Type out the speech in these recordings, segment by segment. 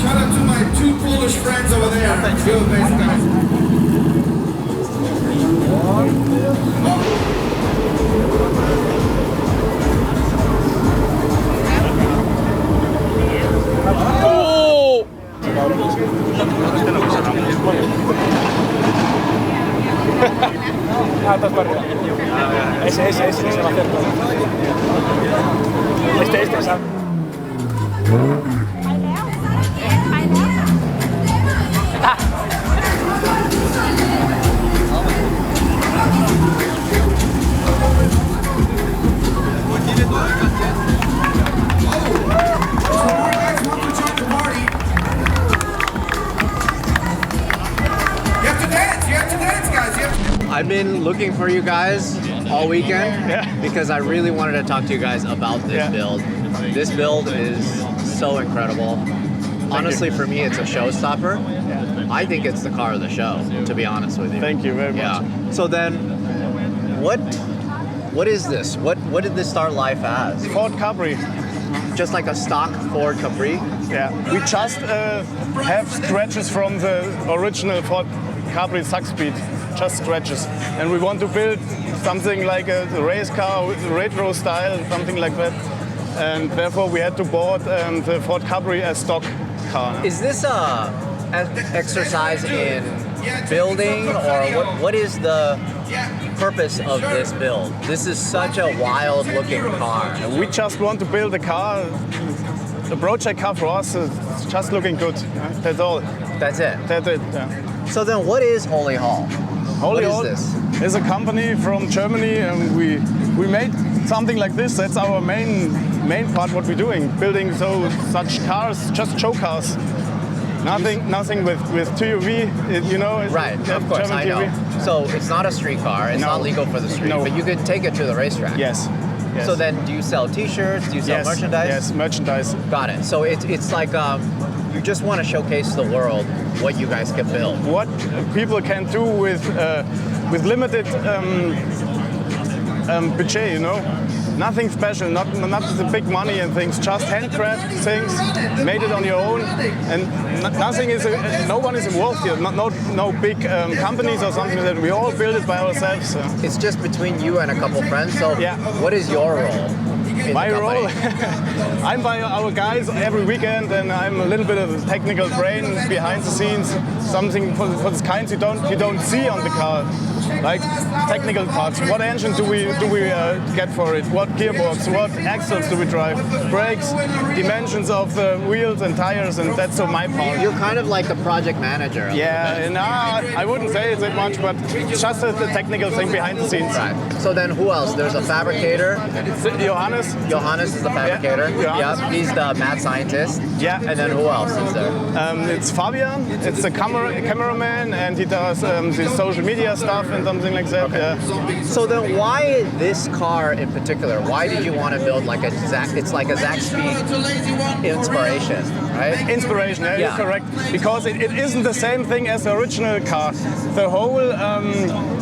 Shout out to my two Polish friends over there. Good, thanks, guys. Ah, estás para arriba. Ese va a hacer todo. Esa. I've been looking for you guys all weekend because I really wanted to talk to you guys about this build. This build is so incredible. Honestly, for me, it's a showstopper. I think it's the car of the show, to be honest with you. Thank you very much. Yeah. So then, what is this? What did this start life as? Ford Capri. Just like a stock Ford Capri? Yeah. We just have scratches from the original Ford Capri Suck Speed. Just scratches. And we want to build something like a race car with retro style, something like that. And therefore we had to board the Ford Capri as stock car. Is this a exercise in building, or what is the purpose of this build? This is such a wild looking car. We just want to build a car, a project car for us, it's just looking good. That's all. That's it? That's it, yeah. So then what is Holy Hall? Holy Hall this? Is a company from Germany, and we made something like this. That's our main part. What we're doing, building such cars, just show cars. Nothing with TUV, you know. Right, of course, I know. So it's not a street car. It's not legal for the street, but you could take it to the racetrack. Yes. So then, do you sell T-shirts? Do you sell merchandise? Yes, merchandise. Got it. So it's like you just want to showcase to the world what you guys can build. What people can do with limited budget, you know. Nothing special, not the big money and things. Just handcraft things, made it on your own, and no one is involved here. No big companies or something like that. We all build it by ourselves. So. It's just between you and a couple friends. So what is your role? My role? I'm by our guys every weekend, and I'm a little bit of the technical brain behind the scenes. Something for the kinds you don't see on the car. Like technical parts. What engine do we get for it? What gearbox? What axles do we drive? Brakes, dimensions of the wheels and tires, and that's my part. You're kind of like the project manager. Yeah, no, I wouldn't say it that much, but just the technical thing behind the scenes. Right. So then who else? There's a fabricator. Johannes. Johannes is the fabricator. Yeah. He's the mad scientist. Yeah. And then who else is there? It's Fabian. It's a cameraman, and he does the social media stuff and something like that. Okay. Yeah. So then, why this car in particular? Why did you want to build like a Zach? It's like a Zach Speed inspiration, right? Inspiration, yeah, you're correct. Because it isn't the same thing as the original car. The whole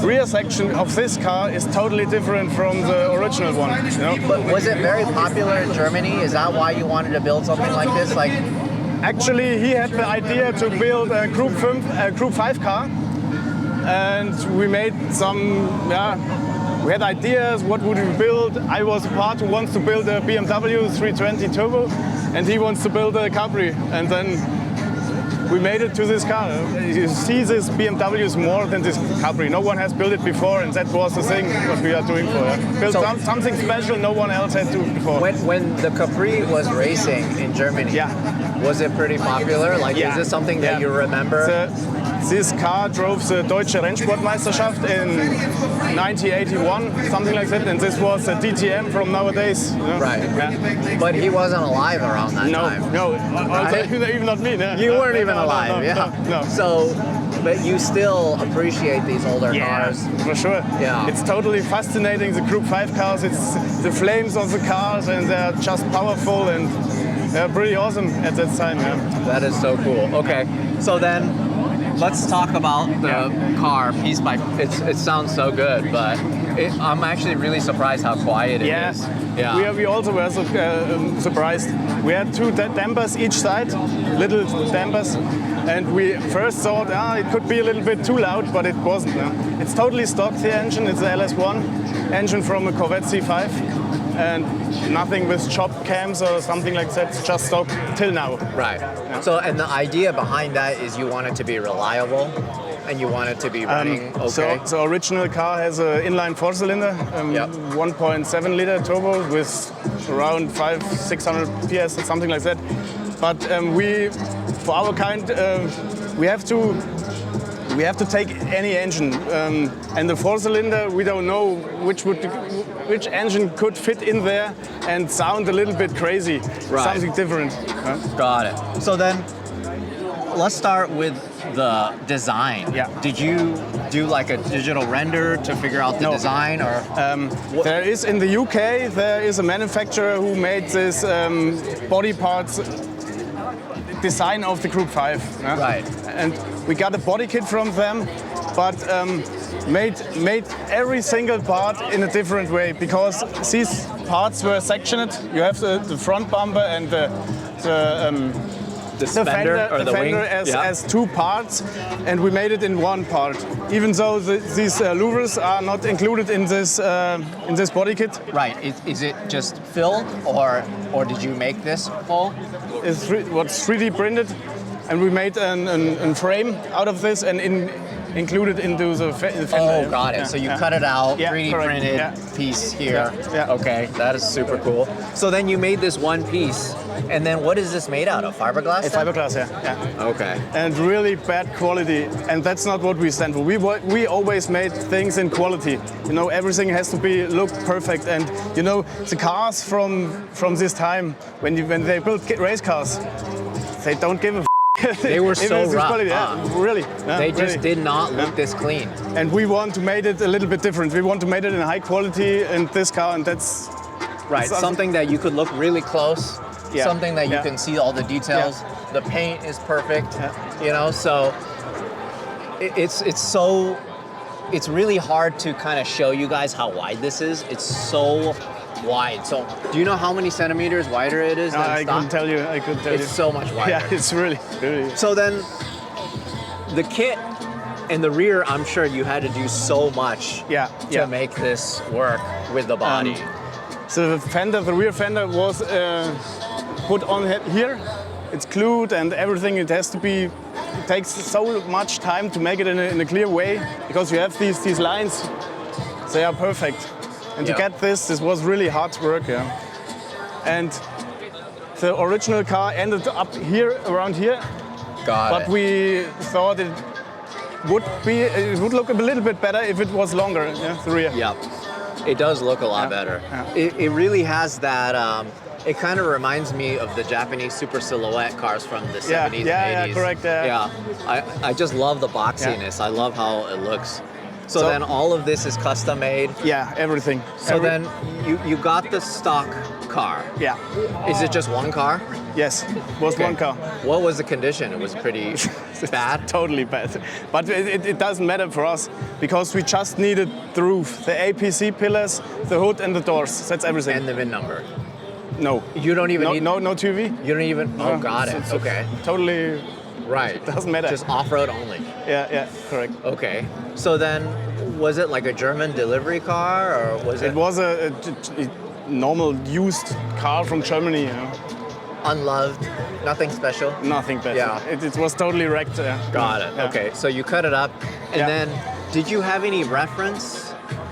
rear section of this car is totally different from the original one. You know? But was it very popular in Germany? Is that why you wanted to build something like this? Like, actually, he had the idea to build a Group 5 car. And we made some, we had ideas, what would we build? I was a part who wants to build a BMW 320 Turbo, and he wants to build a Capri. And then we made it to this car. You see, this BMW is more than this Capri. No one has built it before, and that was the thing what we are doing for it. Build something special no one else had to before. When the Capri was racing in Germany, was it pretty popular? Like, is this something that you remember? This car drove the Deutsche Rennsportmeisterschaft in 1981, something like that, and this was a DTM from nowadays. You know? Right. Yeah. But he wasn't alive around that time. No, even not me. No. You weren't even alive, No. So, but you still appreciate these older cars. For sure. Yeah. It's totally fascinating, the Group 5 cars. It's the flames of the cars, and they're just powerful, and they're pretty awesome at that time. Yeah. That is so cool. Okay, so then, let's talk about the car piece by. It sounds so good, but I'm actually really surprised how quiet it is. Yeah. We also were surprised. We had two dampers each side, little dampers, and we first thought it could be a little bit too loud, but it wasn't. No. It's totally stock, the engine. It's a LS1 engine from a Corvette C5, and nothing with chop cams or something like that. It's just stock till now. Right. Yeah. So, and the idea behind that is you want it to be reliable, and you want it to be running okay. So original car has an inline 4-cylinder, 1.7 liter turbo with around 500-600 PS or something like that. But for our kind, we have to take any engine, and the 4-cylinder we don't know which engine could fit in there and sound a little bit crazy, something different. Got it. So then, let's start with the design. Yeah. Did you do like a digital render to figure out the design, or? There is in the UK. There is a manufacturer who made this body parts design of the Group 5. Right. And we got a body kit from them, but made every single part in a different way because these parts were sectioned. You have the front bumper and the fender wing as two parts, and we made it in one part. Even though these louvers are not included in this body kit. Right. Is it just filled, or did you make this full? It's 3D printed, and we made a frame out of this and included into the fender. Oh, got it. Yeah, so you cut it out, 3D printed piece here. Yeah. Okay, that is super cool. So then you made this one piece, and then what is this made out of? Fiberglass? It's fiberglass, yeah. Okay. And really bad quality, and that's not what we stand for. We always made things in quality. You know, everything has to look perfect, and you know, the cars from this time when they built race cars, they don't give a. They were so rough. Really. They just did not look this clean. And we want to make it a little bit different. We want to make it in high quality in this car, and that's right. Something that you could look really close. Yeah. Something that you can see all the details. Yeah. The paint is perfect. You know, so it's really hard to kind of show you guys how wide this is. It's so wide. So, do you know how many centimeters wider it is? I couldn't tell you. It's so much wider. Yeah, it's really. So then, the kit and the rear, I'm sure you had to do so much to make this work with the body. So the rear fender was put on here. It's glued and everything. It has to be. It takes so much time to make it in a clear way because you have these lines. They are perfect. And to get this was really hard work, And the original car ended up here, around here. But we thought it would look a little bit better if it was longer, the rear. Yeah, it does look a lot better. Yeah. It really has that. It kind of reminds me of the Japanese super silhouette cars from the 70s and 80s. Yeah, correct. Yeah, I just love the boxiness. I love how it looks. So then all of this is custom made? Yeah, everything. So then you got the stock car. Yeah. Is it just one car? Yes, it was one car. What was the condition? It was pretty bad? Totally bad. But it doesn't matter for us because we just needed the roof, the APC pillars, the hood and the doors. That's everything. And the VIN number? No. You don't even need... No TV? You don't even... Oh, got it. Okay. Totally... Right. Doesn't matter. Just off-road only. Yeah, correct. Okay. So then, was it like a German delivery car, or was it? It was a normal used car from Germany. Unloved, nothing special. Nothing special. Yeah. It was totally wrecked. Got it. Yeah. Okay. So you cut it up, and then did you have any reference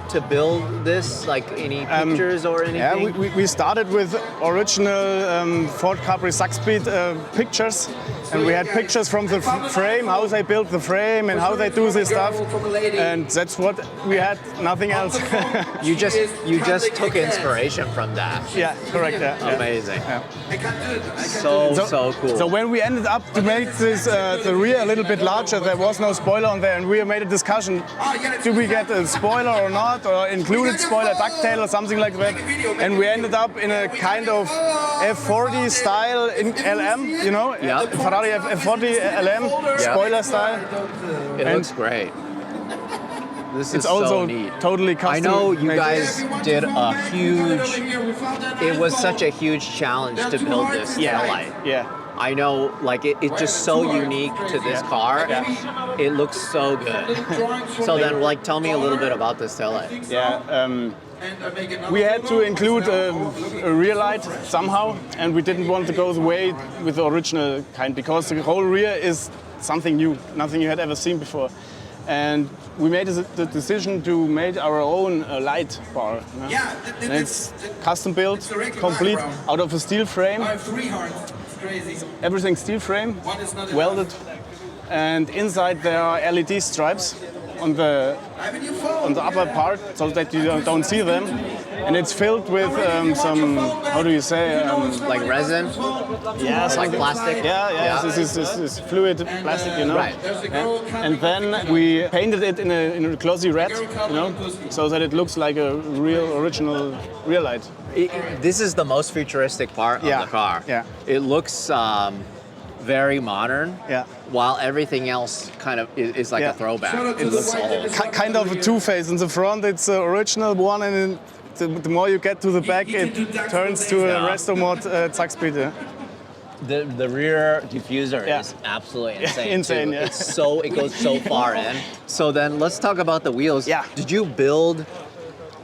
to build this, like any pictures or anything? Yeah, we started with original Ford Capri Saxpeed pictures, and we had pictures from the frame, how they built the frame and how they do this stuff, and that's what we had, nothing else. You just took inspiration from that. Yeah, correct. Yeah. Amazing. Yeah. So cool. So when we ended up to make this the rear a little bit larger, there was no spoiler on there, and we made a discussion: do we get a spoiler or not? Or included spoiler ducktail or something like that, and we ended up in a kind of F40 style in LM, Ferrari F40 LM spoiler style. It looks great. This it's is also so neat. totally custom. I know you made. guys did a huge. It was such a huge challenge to build this tail light. Yeah. I know, like it's just so unique to this car. It looks so good. So then, like, tell me a little bit about this tail light. Yeah. We had to include a rear light somehow, and we didn't want to go the way with the original kind because the whole rear is something new, nothing you had ever seen before. And we made the decision to make our own light bar. And it's custom built, complete, out of a steel frame. I have 3 hearts. Crazy. Everything steel frame, welded. And inside there are LED stripes on the upper part so that you don't see them. And it's filled with some, how do you say? Like resin? Yeah, like plastic? Yeah. This is fluid plastic, you know. Right. Yeah. And then we painted it in a glossy red, you know, so that it looks like a real original rear light. This is the most futuristic part of the car. Yeah. It looks very modern. Yeah. While everything else kind of is like a throwback. It looks old. Kind of a two-face. In the front, it's the original one, and the more you get to the back, it turns to a resto mod Zackspeed. Yeah. The rear diffuser is absolutely insane. Insane, too. yeah. It goes so far in. So then let's talk about the wheels. Yeah. Did you build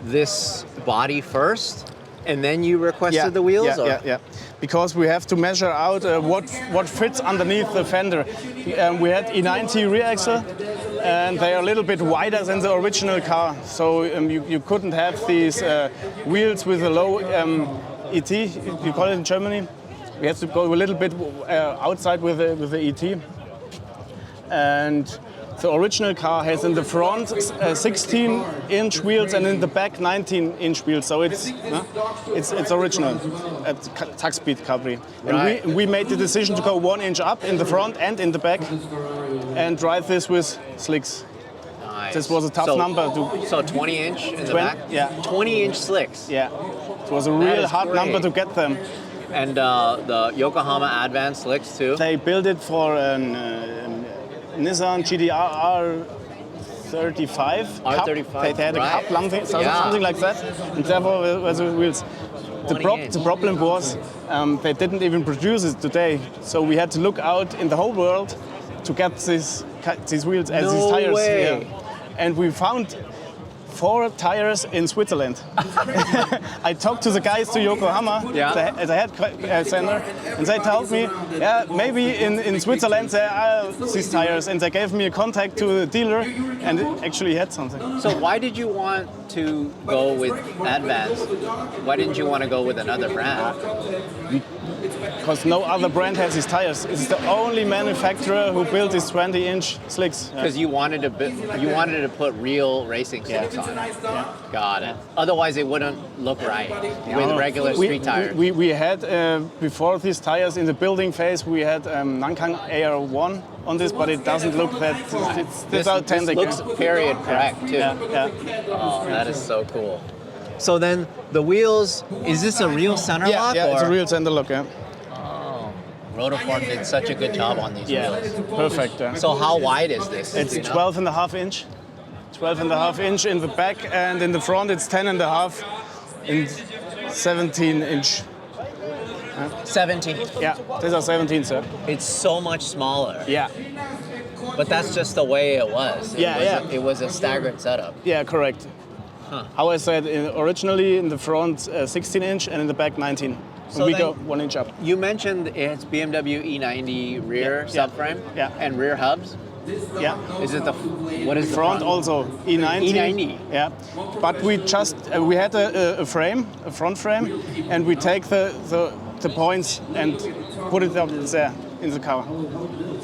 this body first, and then you requested the wheels? Yeah. Because we have to measure out what fits underneath the fender. We had E90 rear axle, and they are a little bit wider than the original car. So you couldn't have these wheels with a low ET, you call it in Germany. We have to go a little bit outside with the ET. And the original car has in the front 16-inch wheels and in the back 19-inch wheels. So it's original at Zackspeed Capri. Right. And we made the decision to go 1 inch up in the front and in the back and drive this with slicks. Nice. This was a tough number to. So 20-inch in the back? Yeah. 20-inch slicks. Yeah. It was a real hard great. number to get them. And the Yokohama Advance slicks too? They built it for Nissan GDR 35 R35, They had a right. cup, something like that, and therefore were the wheels. The problem was they didn't even produce it today, so we had to look out in the whole world to get these wheels as these tires. Way. Yeah. And we found 4 tires in Switzerland. I talked to the guys to Yokohama, the head center, and they told me, maybe in Switzerland there are these tires, and they gave me a contact to the dealer, and it actually had something. So why did you want to go with Advance? Why didn't you want to go with another brand? Because no other brand has these tires. It's the only manufacturer who built these 20-inch slicks. Because you wanted to put real racing slicks on it. Yeah. Got it. Otherwise, it wouldn't look right with regular street tires. We had before these tires in the building phase, we had Nankang AR1 on this, but it doesn't look that. This looks period correct too. Yeah. Oh, that is so cool. So then the wheels, is this a real center lock? Yeah, or? it's a real center lock, yeah. Oh, Rotoform did such a good job on these wheels. Perfect. Yeah. So how wide is this? It's 12.5 inch. 12.5 inch in the back, and in the front it's 10.5 and 17 inch. 17. Yeah, these are 17, sir. It's so much smaller. Yeah. But that's just the way it was. It was a staggered setup. Yeah, correct. Huh. How I said, originally in the front 16 inch and in the back 19. So we go 1 inch up. You mentioned it's BMW E90 rear subframe and rear hubs. Yeah. Is it what is the front also E90? E90. Yeah. But we just we had a front frame, and we take the points and put it up there in the car.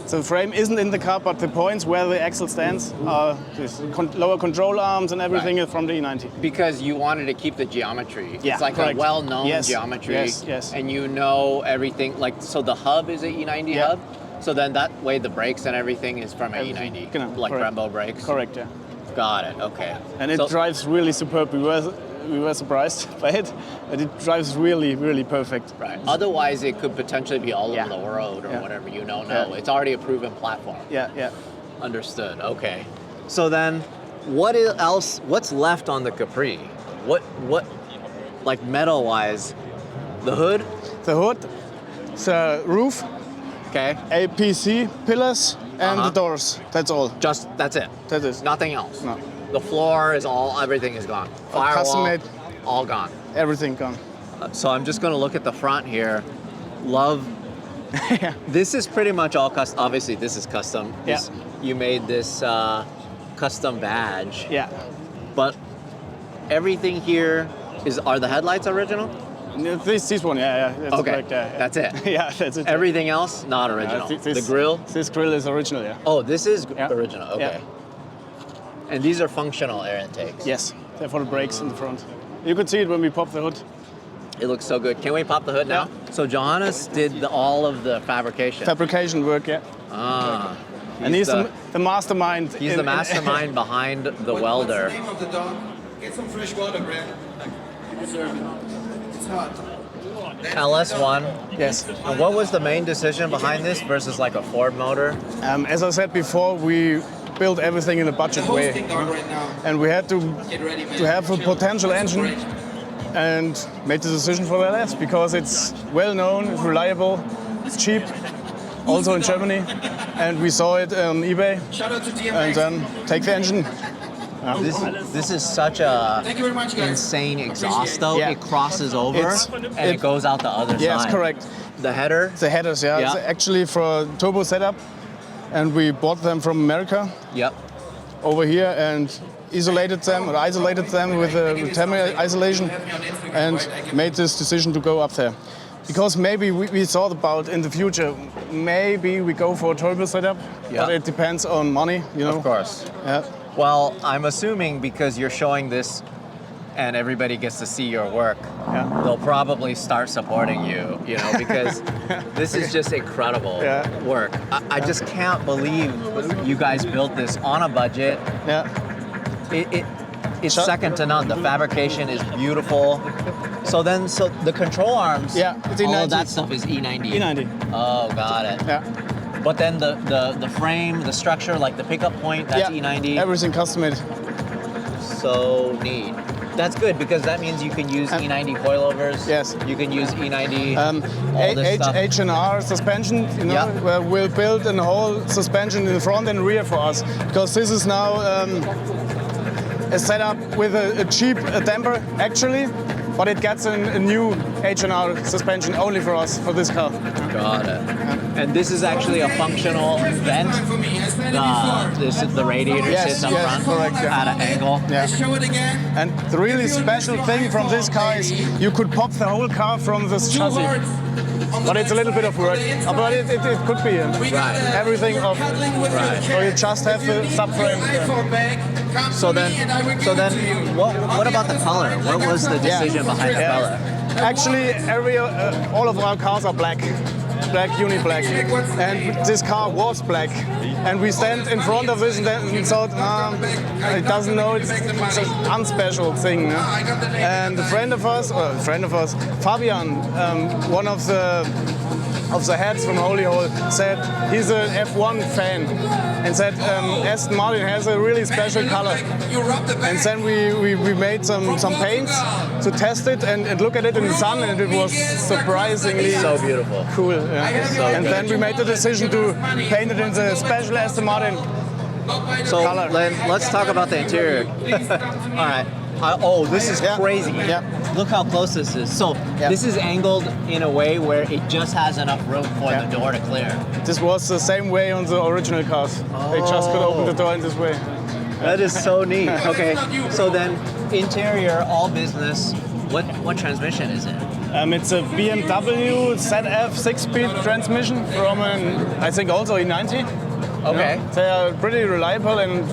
So the frame isn't in the car, but the points where the axle stands are these lower control arms and everything is from the E90. Because you wanted to keep the geometry. Yeah, it's like correct. a well-known geometry. Yes. And you know everything. Like, so the hub is an E90 hub. So then that way the brakes and everything is from an E90. Like correct. Brembo brakes. Correct, yeah. Got it, okay. And it drives really superb. We were surprised by it, but it drives really, really perfect. Right. Otherwise, it could potentially be all over the road or whatever. You don't know. It's already a proven platform. Yeah. Understood. Okay. So then, else? What's left on the Capri? What, like metal-wise? The hood? The hood, the roof, Okay. APC pillars, and the doors. That's all. That's it. That is. Nothing else. No. The floor is everything is gone. Firewall, custom made. all gone. Everything gone. So I'm just gonna look at the front here. Love. Yeah. This is pretty much all custom. Obviously, this is custom. Yeah. You made this custom badge. Yeah. But everything here are the headlights original? This one, yeah. That's Okay, correct, yeah. that's it. Yeah, that's it. Everything else not original. The grill. This grill is original, yeah. Oh, this is Yeah. original. Okay. Yeah. And these are functional air intakes. Yes, they're for the brakes in the front. You could see it when we pop the hood. It looks so good. Can we pop the hood now? Yeah. So Johannes did all of the fabrication. Fabrication work, yeah. Ah. And he's the mastermind. He's the mastermind behind the welder. What's the name of the dog? Get some fresh water, Brad. It's hot. LS1. Yes. And what was the main decision behind this versus like a Ford motor? As I said before, we built everything in a budget way. Hosting dog right now. And we had to Get ready, man. have a potential engine and made the decision for the LS because it's well known, it's reliable, it's cheap, also in Germany. And we saw it on eBay Shout out to DMX. and then take the engine. This is such a Thank you very much, guys. insane exhaust though. Yeah. It crosses over and it goes out the other Yes, side. correct. The header. The headers, yeah. Yeah. It's actually for a turbo setup. And we bought them from America Yep. over here and isolated them with thermal isolation and made this decision to go up there. Because maybe we thought about in the future, maybe we go for a turbo setup, Yeah. but it depends on money, you know. Of course. Yeah. Well, I'm assuming because you're showing this and everybody gets to see your work, Yeah. they'll probably start supporting you, because this is just incredible Yeah. work. I just can't believe you guys built this on a budget. Yeah. It's Sure. second to none. The fabrication is beautiful. So the control arms, Yeah, it's all E90. of that stuff is E90. E90. Oh, got it. Yeah. But then the frame, the structure, like the pickup point, that's yeah. E90. Everything custom made. So neat. That's good because that means you can use E90 coilovers. Yes. You can use E90 all this stuff. H&R suspension, Yeah. where we'll build a whole suspension in the front and rear for us. Because this is now a setup with a cheap damper, actually, but it gets a new H&R suspension only for us, for this car. Got it. And this is actually a functional vent. For me, I said it before. The radiator Yes, sits up yes, front correct, yeah. at an angle. Yeah. Show it again. And the really special thing from this car is you could pop the whole car from this Two chassis. hearts on the But it's a little bit of work. But it could be. We got Everything of. cuddling with Right. your So you cat. just have the subframe. iPhone bag. Come So to then, me and I will give it to you. what about the color? What was the decision behind the Yeah. color? Actually, all of our cars are black. Black, uni black. And this car was black. And we stand in front of this and thought, it doesn't know, it's an unspecial thing. No? And a friend of us, Fabian, one of the heads from Holy Hole, said he's an F1 fan and said Aston Martin has a really special color. You rub the And back. then we made some paints to test it and look at it in the sun, and it was surprisingly So beautiful. cool. Yeah. So And good. then we made the decision to paint it in the special Aston Martin. So Color. let's talk about the interior. All right. This is Yeah. crazy. Yeah. Look how close this is. So Yeah. this is angled in a way where it just has enough room for Yeah. the door to clear. This was the same way on the original cars. They just could open the door in this way. That is so neat. Okay. So then interior, all business. What transmission is it? It's a BMW ZF 6-speed transmission from I think also E90. Okay. They are pretty reliable and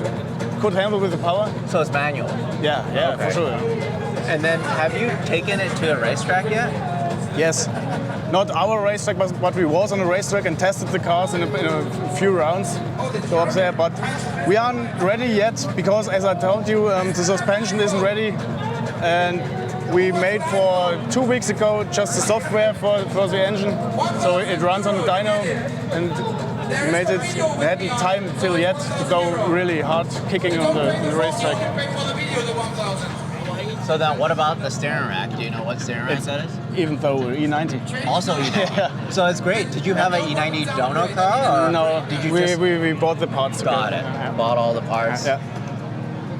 could handle with the power. So it's manual. Yeah, Okay. for sure. And then have you taken it to a racetrack yet? Yes, not our racetrack, but we was on a racetrack and tested the cars in a few rounds. Go up there, but we aren't ready yet because, as I told you, the suspension isn't ready, and we made for 2 weeks ago just the software for the engine, so it runs on the dyno, and We made it. We hadn't time till yet to go really hard kicking on the racetrack. So then what about the steering rack? Do you know what steering rack that is? Even though we're E90. Also E90. Yeah. So it's great. Did you have an E90 dono car? Or No, did you we bought the parts. Got it. Yeah. Bought all the parts. Yeah.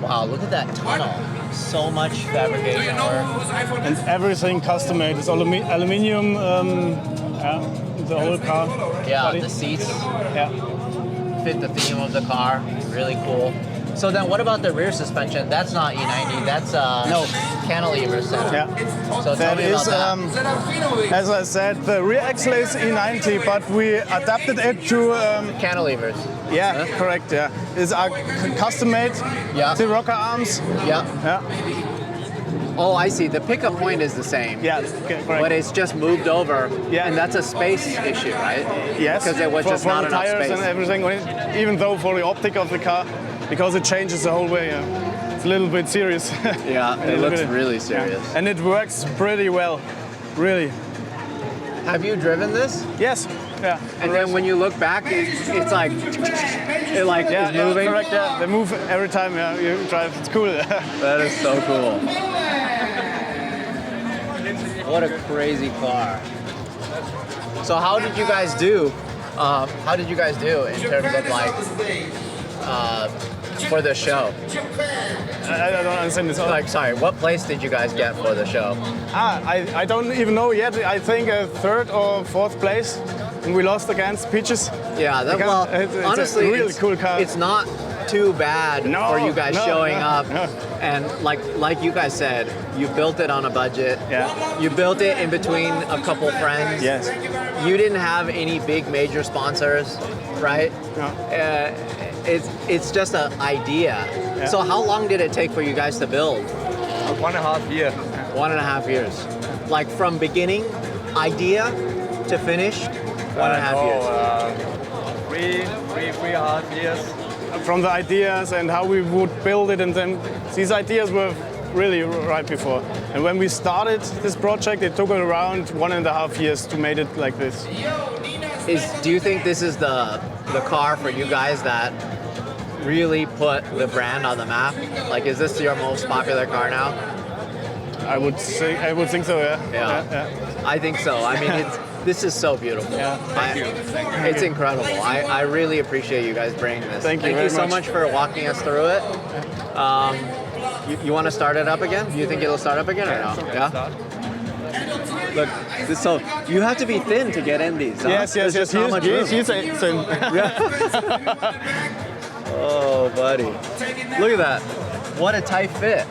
Wow, look at that tunnel. So much fabrication work. And everything custom made. It's aluminium. The whole car. Yeah, body. the seats Yeah. fit the theme of the car. Really cool. So then what about the rear suspension? That's not E90, that's No. cantilever setup. Yeah. So tell That me is, about that. as I said, the rear axle is E90, but we adapted it to. Cantilevers. Yeah, Huh? correct. Yeah, it's custom made. Yeah. The rocker arms. Yeah. Yeah. Oh, I see. The pickup point is the same. Yeah. Okay, correct. But it's just moved over. Yeah. And that's a space issue, right? Yes. Because there was just for not the enough tires space. and everything. Even though for the optic of the car, because it changes the whole way. Yeah. It's a little bit serious. Yeah, it looks really serious. Yeah. And it works pretty well. Really. Have you driven this? Yes. Yeah. And then when you look back, it's like, it like Yeah, is moving. Yeah, correct. Yeah, they move every time. Yeah, you drive. It's cool. That is so cool. What a crazy car. So how did you guys do? How did you guys do in terms of like for the show? I don't understand this. Like, sorry, what place did you guys get for the show? I don't even know yet. I think a third or fourth place, and we lost against Peaches. Yeah, that, Because well, it's honestly, a really cool car. It's not too bad No, for you guys no, showing no, up, no. and like you guys said, you built it on a budget. Yeah. You built it in between a couple friends. Yes. You didn't have any big major sponsors, right? No. It's just an idea. Yeah. So how long did it take for you guys to build? 1.5 years. 1.5 years. Like from beginning, idea to finished, 1.5 years. Three and a half years. From the ideas and how we would build it, and then these ideas were really right before. And when we started this project, it took around 1.5 years to make it like this. Do you think this is the car for you guys that really put the brand on the map? Like, is this your most popular car now? I would think so. Yeah. Yeah. I think so. I mean, this is so beautiful. Yeah. Thank you. It's incredible. I really appreciate you guys bringing this. Thank you Thank very you so much. much for walking us through it. You want to start it up again? Do you think it'll start up again or no? Yeah. Look, so you have to be thin to get in these. Huh? Yes. There's just not much room. He's same. Oh, buddy. Look at that. What a tight fit.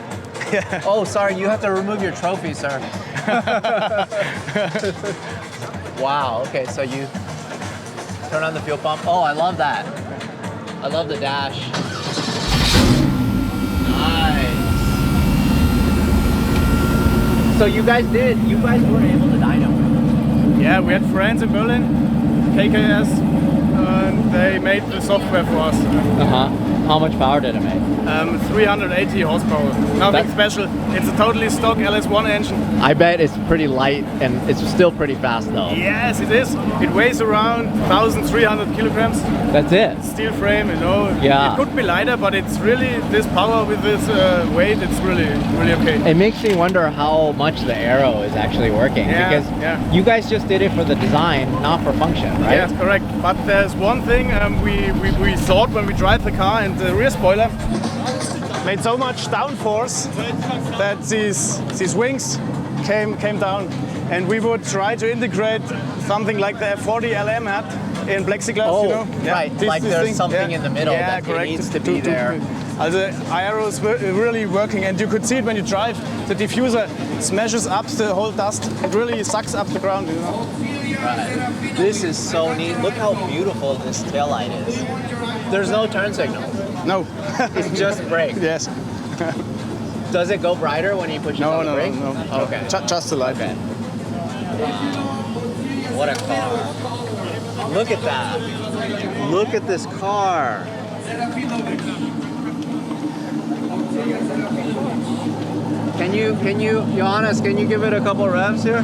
Yeah. Oh, sorry, you have to remove your trophy, sir. Wow, okay, so you turn on the fuel pump. Oh, I love that. I love the dash. Nice. So you guys were able to dyno. Yeah, we had friends in Berlin, KKS, and they made the software for us. How much power did it make? 380 horsepower. Nothing That- special. It's a totally stock LS1 engine. I bet it's pretty light and it's still pretty fast though. Yes, it is. It weighs around 1,300 kilograms. That's it. Steel frame, you know. Yeah. It could be lighter, but it's really this power with this weight. It's really okay. It makes me wonder how much the aero is actually working, Yeah, because yeah. you guys just did it for the design, not for function, right? Yes, correct. But there's one thing we thought when we drive the car, and the rear spoiler made so much downforce that these wings came down, and we would try to integrate something like the F40 LM had in plexiglass. Oh, you know? right. Like there's something in the middle that correct. needs to be there. Also, aero is really working, and you could see it when you drive. The diffuser smashes up the whole dust. It really sucks up the ground, you know. Right. This is so neat. Look how beautiful this taillight is. There's no turn signal. No. It's just brake. Yes. Does it go brighter when you push it on the brake? No. Okay. Just the light. Okay. What a car. Look at that. Look at this car. Can you, Johannes, can you give it a couple revs here?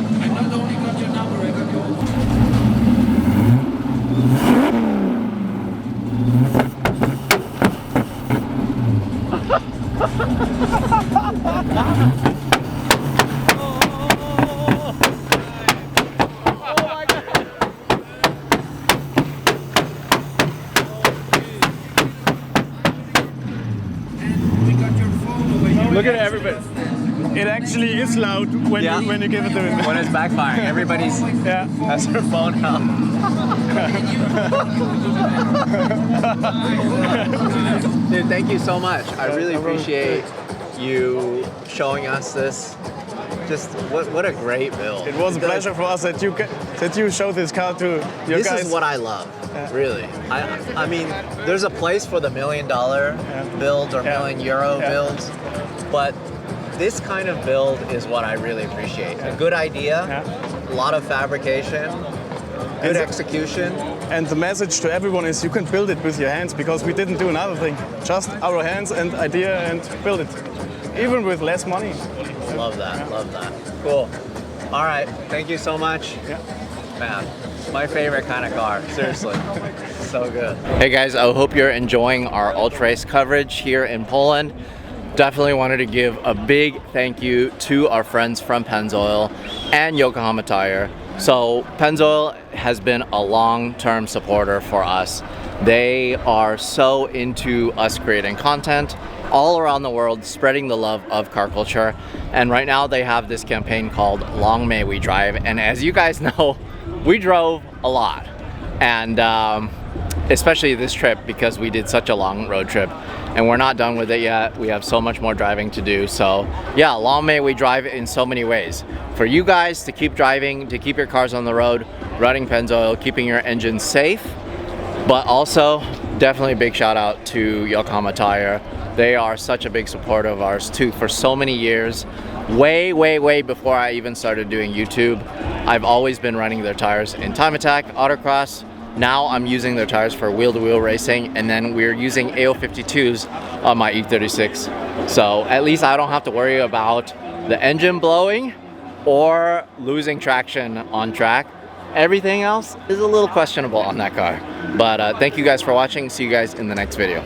it actually is loud when Yeah. when you give it to it. When it's backfiring, everybody's Yeah. has their phone out. Dude, thank you so much. I really appreciate you showing us this. Just what a great build. It was a pleasure for us that you showed this car to your This guys. is what I love, really. I mean, there's a place for the $1 million builds or Yeah. €1 million builds, but this kind of build is what I really appreciate. A good idea, a lot of fabrication, good execution. And the message to everyone is you can build it with your hands, because we didn't do another thing. Just our hands and idea and build it. Even with less money. Love that, love that. Cool. All right, thank you so much. Yeah. Man, my favorite kind of car, seriously. So good. Hey guys, I hope you're enjoying our Ultra Race coverage here in Poland. Definitely wanted to give a big thank you to our friends from Pennzoil and Yokohama Tire. So Pennzoil has been a long-term supporter for us. They are so into us creating content all around the world, spreading the love of car culture. And right now they have this campaign called Long May We Drive. And as you guys know, we drove a lot. And especially this trip, because we did such a long road trip. And we're not done with it yet. We have so much more driving to do. So yeah, long may we drive in so many ways. For you guys to keep driving, to keep your cars on the road, running Pennzoil, keeping your engines safe, but also definitely a big shout out to Yokohama Tire. They are such a big supporter of ours too for so many years. Way before I even started doing YouTube, I've always been running their tires in time attack, autocross. Now I'm using their tires for wheel-to-wheel racing, and then we're using AO52s on my E36. So at least I don't have to worry about the engine blowing or losing traction on track. Everything else is a little questionable on that car. But thank you guys for watching. See you guys in the next video.